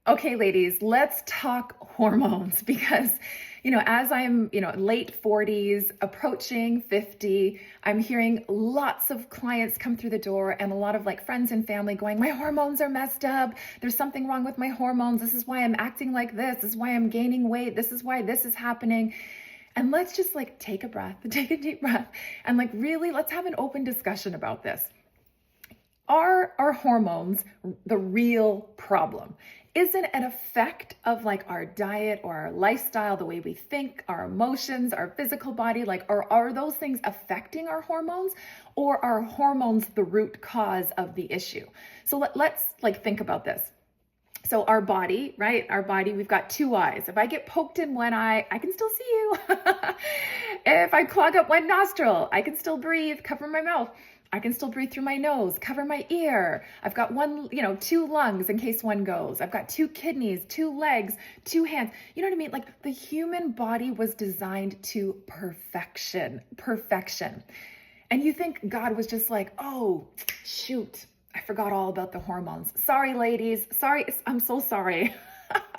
Okay, ladies, let's talk hormones because, as I'm, late 40s, approaching 50, I'm hearing lots of clients come through the door and a lot of like friends and family going, my hormones are messed up. There's something wrong with my hormones. This is why I'm acting like this. This is why I'm gaining weight. This is why this is happening. And let's just like take a breath, take a deep breath, and like really let's have an open discussion about this. Are our hormones the real problem? Is it an effect of like our diet or our lifestyle, the way we think, our emotions, our physical body? Like, are those things affecting our hormones, or are hormones the root cause of the issue? So let's like think about this. So our body, right? Our body, we've got two eyes. If I get poked in one eye, I can still see you. If I clog up one nostril, I can still breathe, cover my mouth. I can still breathe through my nose, cover my ear. I've got two lungs in case one goes. I've got two kidneys, two legs, two hands. You know what I mean? Like the human body was designed to perfection. And you think God was just like, oh, shoot, I forgot all about the hormones. Sorry, ladies. Sorry. I'm so sorry.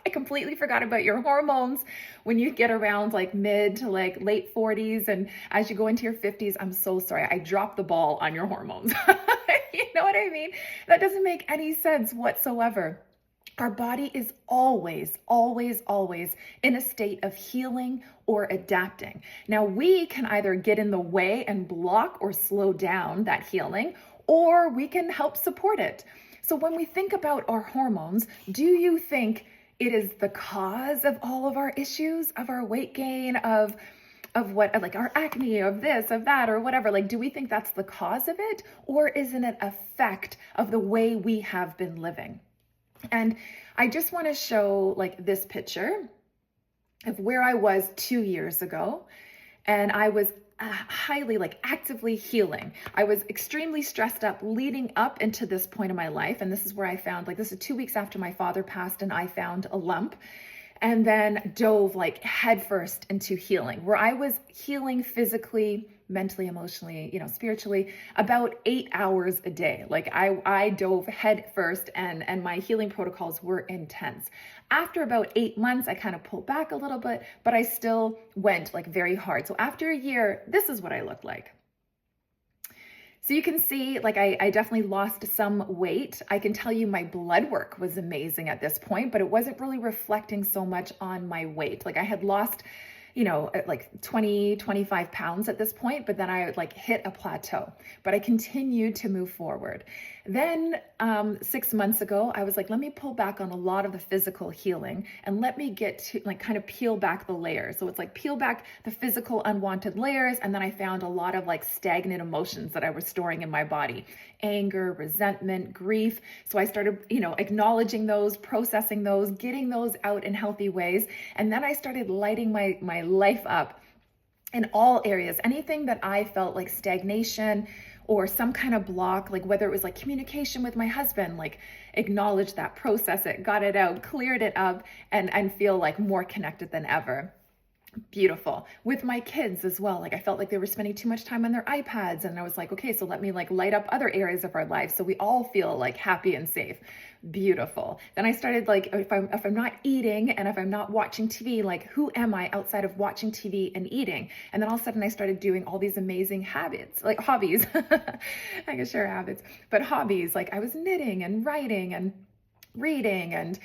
I completely forgot about your hormones when you get around like mid to like late 40s. And as you go into your 50s, I'm so sorry. I dropped the ball on your hormones. You know what I mean? That doesn't make any sense whatsoever. Our body is always in a state of healing or adapting. Now, we can either get in the way and block or slow down that healing, or we can help support it. So when we think about our hormones, do you think it is the cause of all of our issues, of our weight gain, of what, like our acne, of this, of that, or whatever? Like, do we think that's the cause of it, or is it an effect of the way we have been living? And I just want to show like this picture of where I was 2 years ago. And I was highly like actively healing. I was extremely stressed up leading up into this point in my life. And this is where I found, like, this is 2 weeks after my father passed, and I found a lump and then dove like headfirst into healing, where I was healing physically, mentally, emotionally, spiritually, about 8 hours a day. Like I dove headfirst, and my healing protocols were intense. After about 8 months, I kind of pulled back a little bit, but I still went like very hard. So after a year, this is what I looked like. So you can see, like, I definitely lost some weight. I can tell you my blood work was amazing at this point, but it wasn't really reflecting so much on my weight. Like I had lost, like 20, 25 pounds at this point, but then I like hit a plateau, but I continued to move forward. Then 6 months ago, I was like, let me pull back on a lot of the physical healing and let me get to like kind of peel back the layers. So it's like peel back the physical unwanted layers. And then I found a lot of like stagnant emotions that I was storing in my body: anger, resentment, grief. So I started, acknowledging those, processing those, getting those out in healthy ways. And then I started lighting my life up in all areas. Anything that I felt like stagnation or some kind of block, like whether it was like communication with my husband, like acknowledge that, process it, got it out, cleared it up, and feel like more connected than ever. Beautiful. With my kids as well. Like I felt like they were spending too much time on their iPads, and I was like, okay, so let me like light up other areas of our lives so we all feel like happy and safe. Beautiful. Then I started like, if I'm not eating and if I'm not watching TV, like who am I outside of watching TV and eating? And then all of a sudden I started doing all these amazing habits, like hobbies. I can share habits, but hobbies. Like I was knitting and writing and reading and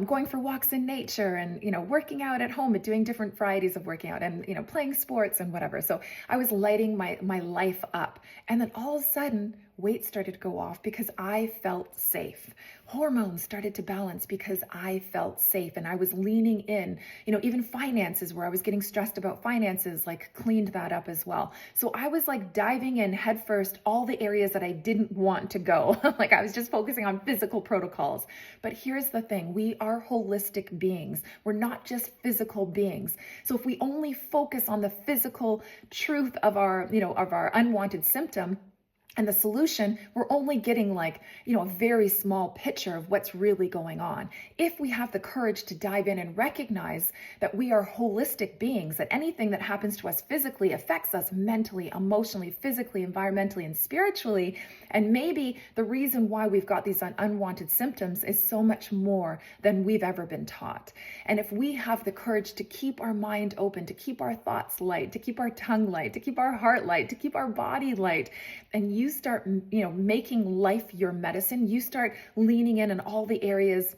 going for walks in nature, and working out at home, and doing different varieties of working out, and playing sports and whatever. So I was lighting my life up, and then all of a sudden weight started to go off because I felt safe. Hormones started to balance because I felt safe, and I was leaning in. Even finances, where I was getting stressed about finances, like cleaned that up as well. So I was like diving in headfirst, all the areas that I didn't want to go. Like I was just focusing on physical protocols. But here's the thing: we are holistic beings. We're not just physical beings. So if we only focus on the physical truth of our, of our unwanted symptom, And the solution, we're only getting like, a very small picture of what's really going on. If we have the courage to dive in and recognize that we are holistic beings, that anything that happens to us physically affects us mentally, emotionally, physically, environmentally, and spiritually. And maybe the reason why we've got these unwanted symptoms is so much more than we've ever been taught. And if we have the courage to keep our mind open, to keep our thoughts light, to keep our tongue light, to keep our heart light, to keep our body light, and you start, making life your medicine, you start leaning in all the areas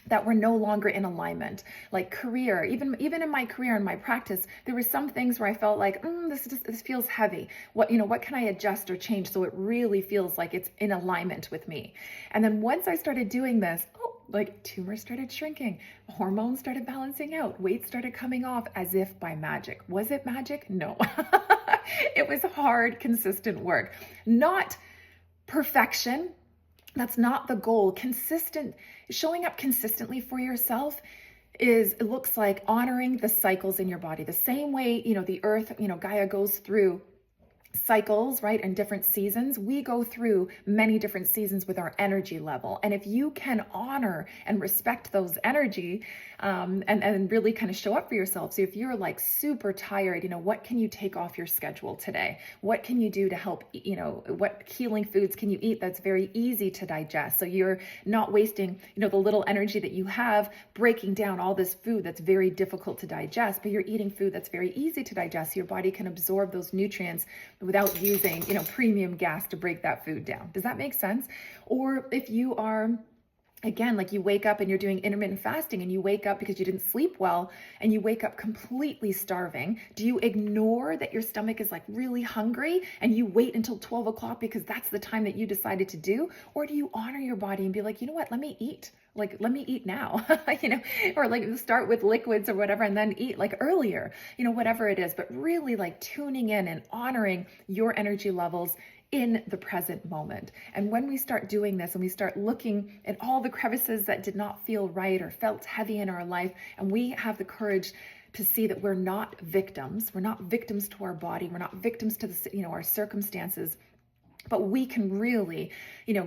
that were no longer in alignment, like career. Even in my career and my practice, there were some things where I felt like, this feels heavy. What can I adjust or change so it really feels like it's in alignment with me? And then once I started doing this, like tumors started shrinking, hormones started balancing out, weight started coming off as if by magic. Was it magic? No. It was hard, consistent work, not perfection. That's not the goal. Showing up consistently for yourself it looks like honoring the cycles in your body. The same way, the earth, Gaia goes through cycles, right? And different seasons. We go through many different seasons with our energy level. And if you can honor and respect those energy, and really kind of show up for yourself. So if you're like super tired, what can you take off your schedule today? What can you do to help, what healing foods can you eat that's very easy to digest? So you're not wasting, the little energy that you have breaking down all this food that's very difficult to digest, but you're eating food that's very easy to digest. So your body can absorb those nutrients without using, premium gas to break that food down. Does that make sense? Or if you are, again, like you wake up and you're doing intermittent fasting and you wake up because you didn't sleep well and you wake up completely starving, do you ignore that your stomach is like really hungry and you wait until 12 o'clock because that's the time that you decided to do? Or do you honor your body and be like, what, let me eat. Like, let me eat now, or like start with liquids or whatever and then eat like earlier, whatever it is, but really like tuning in and honoring your energy levels in the present moment. And when we start doing this and we start looking at all the crevices that did not feel right or felt heavy in our life, and we have the courage to see that we're not victims to our body, we're not victims to our circumstances, but we can really,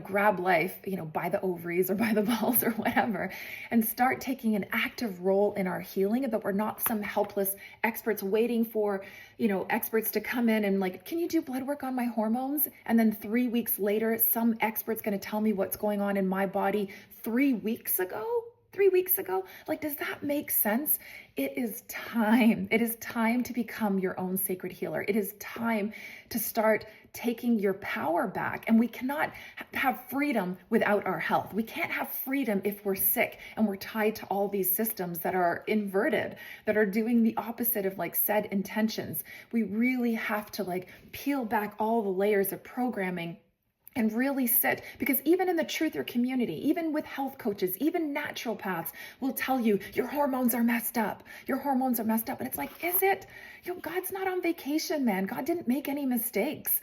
grab life, by the ovaries or by the balls or whatever, and start taking an active role in our healing, and that we're not some helpless experts waiting for, experts to come in and like, can you do blood work on my hormones? And then 3 weeks later, some expert's going to tell me what's going on in my body 3 weeks ago. 3 weeks ago? Like, does that make sense? It is time. It is time to become your own sacred healer. It is time to start taking your power back. And we cannot have freedom without our health. We can't have freedom if we're sick and we're tied to all these systems that are inverted, that are doing the opposite of like said intentions. We really have to like peel back all the layers of programming and really sit, because even in the truther community, even with health coaches, even naturopaths will tell you your hormones are messed up. Your hormones are messed up. And it's like, is it? God's not on vacation, man. God didn't make any mistakes.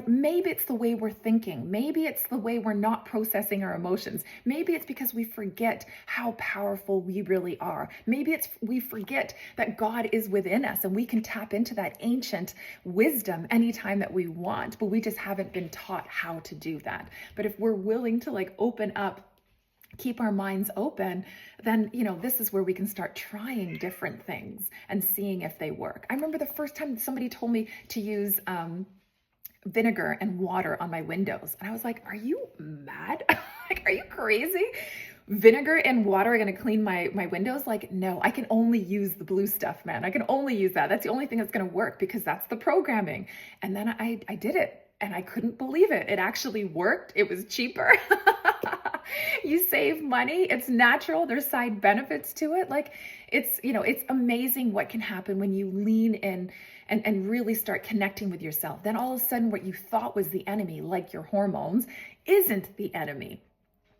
Maybe it's the way we're thinking. Maybe it's the way we're not processing our emotions. Maybe it's because we forget how powerful we really are. Maybe we forget that God is within us and we can tap into that ancient wisdom anytime that we want, but we just haven't been taught how to do that. But if we're willing to like open up, keep our minds open, then, this is where we can start trying different things and seeing if they work. I remember the first time somebody told me to use vinegar and water on my windows. And I was like, are you mad? Like, are you crazy? Vinegar and water are going to clean my windows? Like, no, I can only use the blue stuff, man. I can only use that. That's the only thing that's going to work because that's the programming. And then I did it and I couldn't believe it. It actually worked. It was cheaper. You save money. It's natural. There's side benefits to it. Like it's amazing what can happen when you lean in and really start connecting with yourself. Then all of a sudden what you thought was the enemy, like your hormones, isn't the enemy.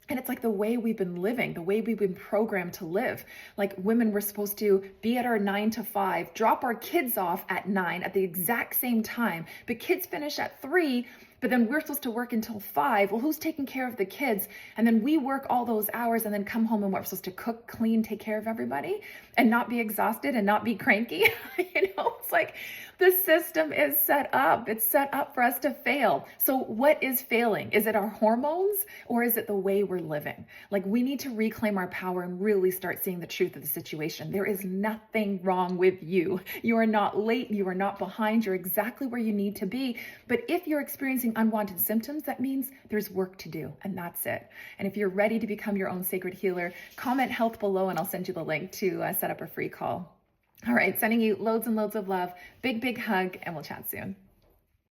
And it's like the way we've been living, the way we've been programmed to live. Like women were supposed to be at our 9 to 5, drop our kids off at 9 at the exact same time. But kids finish at 3 But then we're supposed to work until 5. Well, who's taking care of the kids? And then we work all those hours and then come home and we're supposed to cook, clean, take care of everybody and not be exhausted and not be cranky. It's like the system is set up. It's set up for us to fail. So what is failing? Is it our hormones or is it the way we're living? Like, we need to reclaim our power and really start seeing the truth of the situation. There is nothing wrong with you. You are not late. You are not behind. You're exactly where you need to be. But if you're experiencing unwanted symptoms, that means there's work to do, and that's it. And if you're ready to become your own sacred healer, comment health below and I'll send you the link to set up a free call. All right, sending you loads and loads of love, big hug, and we'll chat soon.